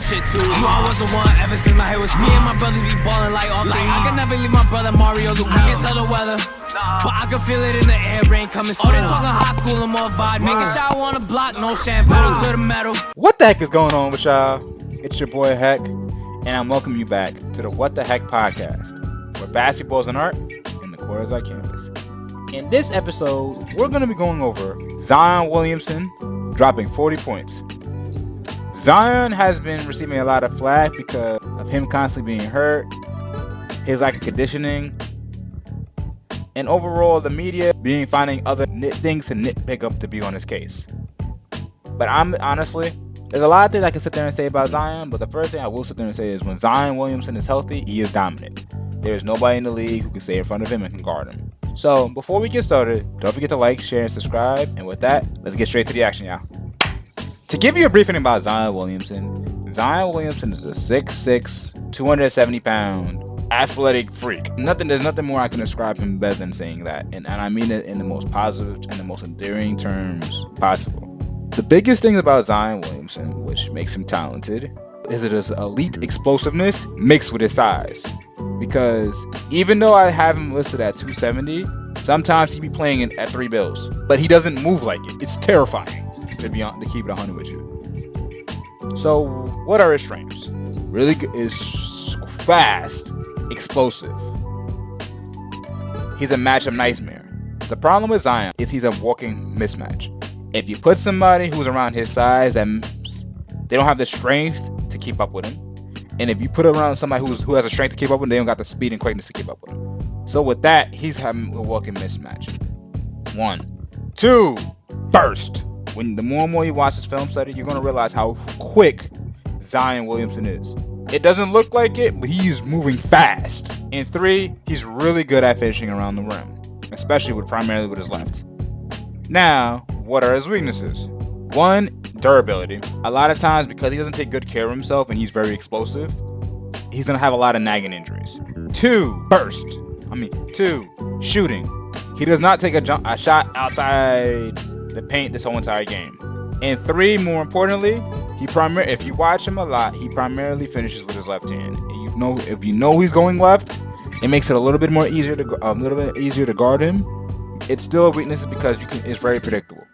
shit too. You all was the one ever since my hair was me and my brothers be ballin' like all three. I can never leave my brother Mario Luke. I can tell the weather, but I can feel it in the air, rain coming soon. Oh, they talking hot, cool, and more vibe. Making shower on the block, no shampoo to the metal. What the heck is going on with y'all? It's your boy Heck, and I'm welcoming you back to the Wat.Da.Hecpodcast, where basketball is an art and the court is our canvas. In this episode, we're going to be going over Zion Williamson dropping 40 points. Zion has been receiving a lot of flack because of him constantly being hurt, his lack of conditioning, and overall the media finding other things to nitpick up to be on his case. But honestly, there's a lot of things I can sit there and say about Zion, but the first thing I will sit there and say is when Zion Williamson is healthy, he is dominant. There is nobody in the league who can stay in front of him and can guard him. So before we get started, don't forget to like, share, and subscribe. And with that, let's get straight to the action, y'all. To give you a briefing about Zion Williamson is a 6'6", 270-pound athletic freak. There's nothing more I can describe him better than saying that. And I mean it in the most positive and the most endearing terms possible. The biggest thing about Zion Williamson, which makes him talented, is his elite explosiveness mixed with his size. Because even though I have him listed at 270, sometimes he be playing at 3 bills. But he doesn't move like it. It's terrifying. To keep it 100 with you. So, what are his strengths? Really good is fast, explosive. He's a matchup nightmare. The problem with Zion is he's a walking mismatch. If you put somebody who's around his size and they don't have the strength to keep up with him, and if you put around somebody who has the strength to keep up with him, they don't got the speed and quickness to keep up with him. So with that, he's having a walking mismatch. 1, 2, burst. When the more and more you watch this film study, you're going to realize how quick Zion Williamson is. It doesn't look like it, but he's moving fast. And 3, he's really good at finishing around the rim, especially primarily with his left. Now, what are his weaknesses? 1, durability. A lot of times, because he doesn't take good care of himself and he's very explosive, he's going to have a lot of nagging injuries. 2, shooting. He does not take a shot outside the paint this whole entire game. And 3, more importantly, if you watch him a lot, he primarily finishes with his left hand. And if you know he's going left, it makes it a little bit easier to guard him. It's still a weakness because it's very predictable.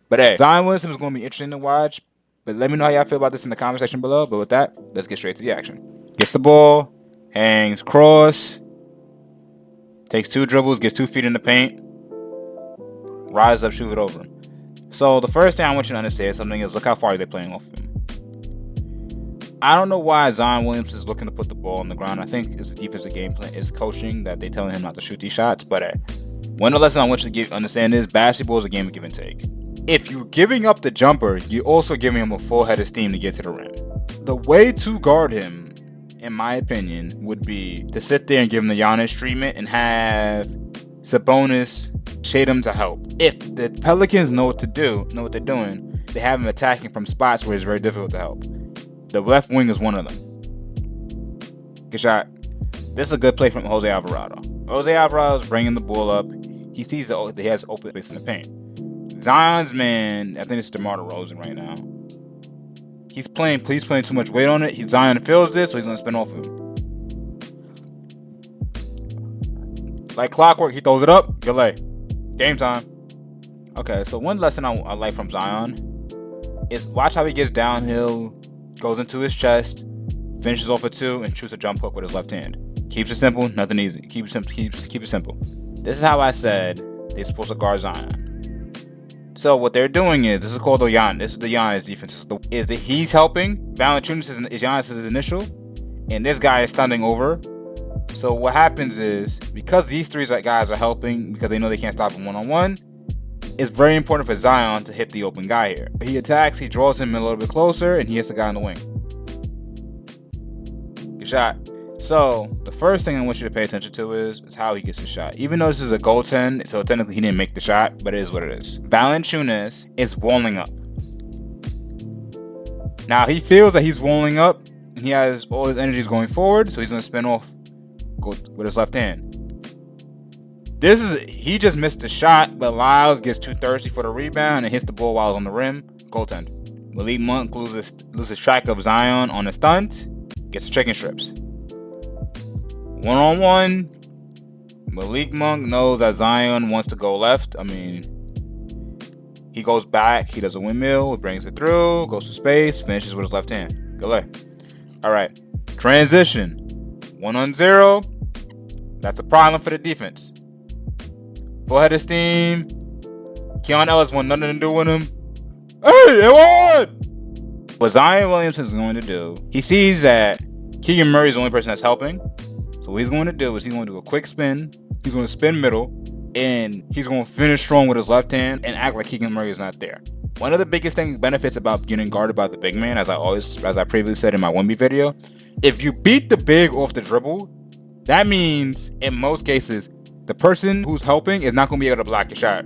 But hey, Zion Williamson is going to be interesting to watch. But let me know how y'all feel about this in the comment section below. But with that, let's get straight to the action. Gets the ball, hangs cross, takes 2 dribbles, gets 2 feet in the paint, rises up, shoot it over him. So the first thing I want you to understand something is look how far they're playing off of him. I don't know why Zion Williamson is looking to put the ball on the ground. I think it's the defensive game plan, it's coaching that they're telling him not to shoot these shots. But one of the lessons I want you to understand is basketball is a game of give and take. If you're giving up the jumper, you're also giving him a full head of steam to get to the rim. The way to guard him, in my opinion, would be to sit there and give him the Giannis treatment and have Sabonis shade him to help. If the Pelicans know what they're doing, they have him attacking from spots where it's very difficult to help. The left wing is one of them. Good shot. This is a good play from Jose Alvarado. Jose Alvarado is bringing the ball up. He sees that he has open space in the paint. Zion's man, I think it's DeMar DeRozan right now. He's playing too much weight on it. Zion feels this, so he's going to spin off of him. Like clockwork, he throws it up, good lay. Game time. Okay, so one lesson I like from Zion is watch how he gets downhill, goes into his chest, finishes off a 2, and shoots a jump hook with his left hand. Keeps it simple, nothing easy. Keep it simple. This is how I said they're supposed to guard Zion. So what they're doing is, this is called the Giannis. This is the Giannis defense. Is that he's helping. Valanciunas is Giannis' initial, and this guy is standing over. So what happens is, because these 3 guys are helping, because they know they can't stop him one-on-one, it's very important for Zion to hit the open guy here. He attacks, he draws him a little bit closer, and he hits the guy on the wing. Good shot. So the first thing I want you to pay attention to is how he gets the shot. Even though this is a goaltend, so technically he didn't make the shot, but it is what it is. Valanciunas is walling up. Now he feels that he's walling up, and he has all his energies going forward, so he's going to spin off with his left hand. He just missed the shot, but Lyles gets too thirsty for the rebound and hits the ball while it's on the rim. Goaltend. Malik Monk loses track of Zion on a stunt, gets chicken strips. One-on-one, Malik Monk knows that Zion wants to go left. He goes back, he does a windmill, brings it through, goes to space, finishes with his left hand. Go left. Alright, transition. 1-on-0. That's a problem for the defense. Full head of steam. Keon Ellis want nothing to do with him. Hey, it won! What Zion Williamson is going to do, he sees that Keegan Murray is the only person that's helping. So what he's going to do is he's going to do a quick spin. He's going to spin middle. And he's going to finish strong with his left hand and act like Keegan Murray is not there. One of the biggest benefits about getting guarded by the big man, as I previously said in my 1B video, if you beat the big off the dribble, that means in most cases, the person who's helping is not going to be able to block your shot.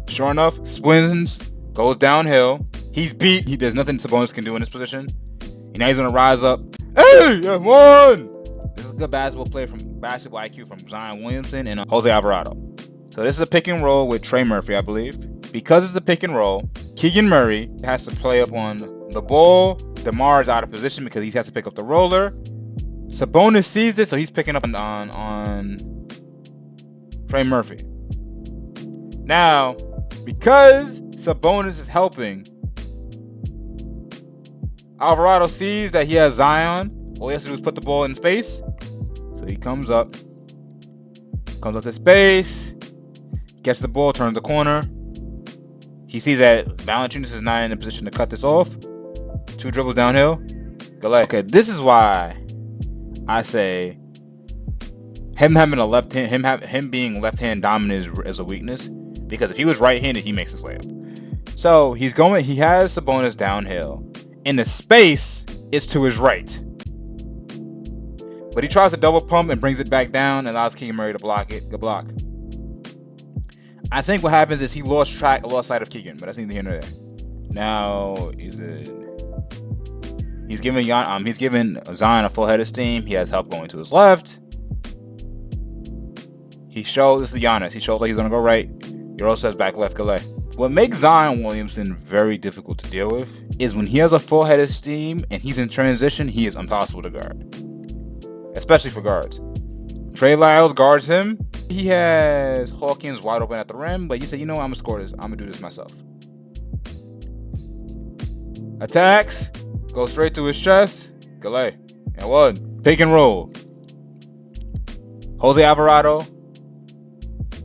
Sure enough, spins, goes downhill. He's beat. There's nothing Sabonis can do in this position. And now he's going to rise up. Hey, I won! This is a good basketball IQ from Zion Williamson and Jose Alvarado. So this is a pick and roll with Trey Murphy, I believe. Because it's a pick and roll, Keegan Murray has to play up on the ball. DeMar is out of position because he has to pick up the roller. Sabonis sees this, so he's picking up on Trey Murphy. Now, because Sabonis is helping, Alvarado sees that he has Zion. All he has to do is put the ball in space. So he comes up to space, gets the ball, turns the corner. He sees that Valanciunas is not in a position to cut this off. 2 dribbles downhill. Galay. Okay, this is why I say him having a left hand, him being left hand dominant is a weakness. Because if he was right-handed, he makes his way up. So he has Sabonis downhill, and the space is to his right. But he tries to double pump and brings it back down and allows Keegan Murray to block it. Good block. I think what happens is he lost sight of Keegan, but that's neither here nor there. Now he's giving Zion a full head of steam. He has help going to his left. This is Giannis. He shows like he's gonna go right. Euro says back left, Galay. What makes Zion Williamson very difficult to deal with is when he has a full head of steam and he's in transition, he is impossible to guard. Especially for guards. Trey Lyles guards him. He has Hawkins wide open at the rim, but he said, you know what, I'm going to score this. I'm going to do this myself. Attacks. Goes straight to his chest. Galay. And 1. Pick and roll. Jose Alvarado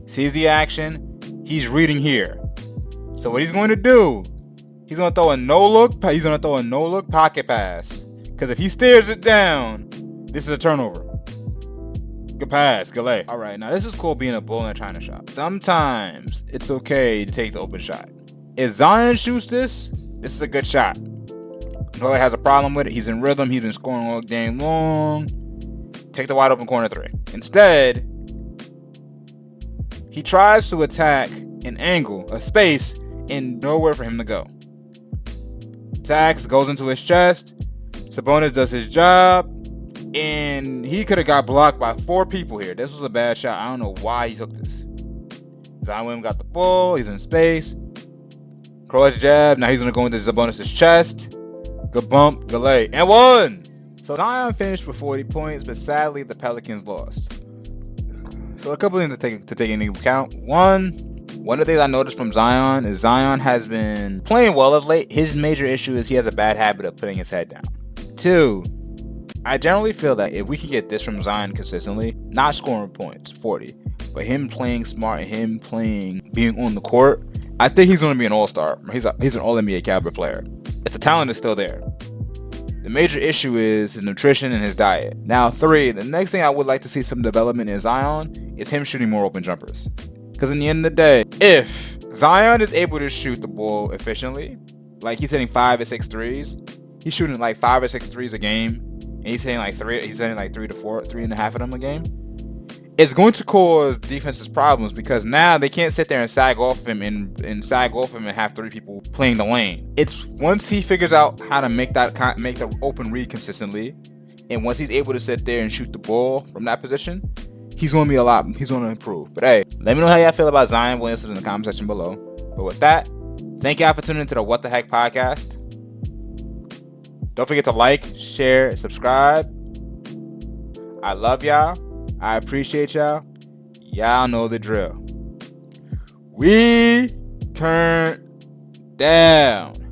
sees the action. He's reading here. So what he's going to do, he's going to throw a no-look pocket pass. Because if he stares it down, this is a turnover. Good pass, Galay. Alright, now this is cool being a bull and trying to shot. Sometimes it's okay to take the open shot. If Zion shoots this is a good shot. Galay has a problem with it. He's in rhythm. He's been scoring all game long. Take the wide open corner 3. Instead, he tries to attack an angle, a space, and nowhere for him to go. Attacks, goes into his chest. Sabonis does his job. And he could have got blocked by 4 people here. This was a bad shot. I don't know why he took this. Zion Williams got the ball. He's in space. Cross jab. Now he's going to go into Sabonis' chest. Good bump. Galay. And 1! So Zion finished with 40 points, but sadly the Pelicans lost. So a couple things to take into account. One of the things I noticed from Zion is Zion has been playing well of late. His major issue is he has a bad habit of putting his head down. 2, I generally feel that if we can get this from Zion consistently, not scoring points, 40, but him playing smart and him being on the court, I think he's going to be an all-star. He's an all-NBA caliber player. If the talent is still there. The major issue is his nutrition and his diet. Now 3, the next thing I would like to see some development in Zion is him shooting more open jumpers. Because in the end of the day, if Zion is able to shoot the ball efficiently, like he's hitting 5 or 6 threes, he's shooting like 5 or 6 threes a game, and he's hitting like 3 to 4, 3.5 of them a game, it's going to cause defenses problems because now they can't sit there and sag off him and have 3 people playing the lane. It's once he figures out how to make the open read consistently, and once he's able to sit there and shoot the ball from that position, he's going to improve. But hey, let me know how y'all feel about Zion Williamson in the comment section below. But with that, thank y'all for tuning into the What the Heck podcast. Don't forget to like, share, subscribe. I love y'all. I appreciate y'all. Y'all know the drill. We turn down.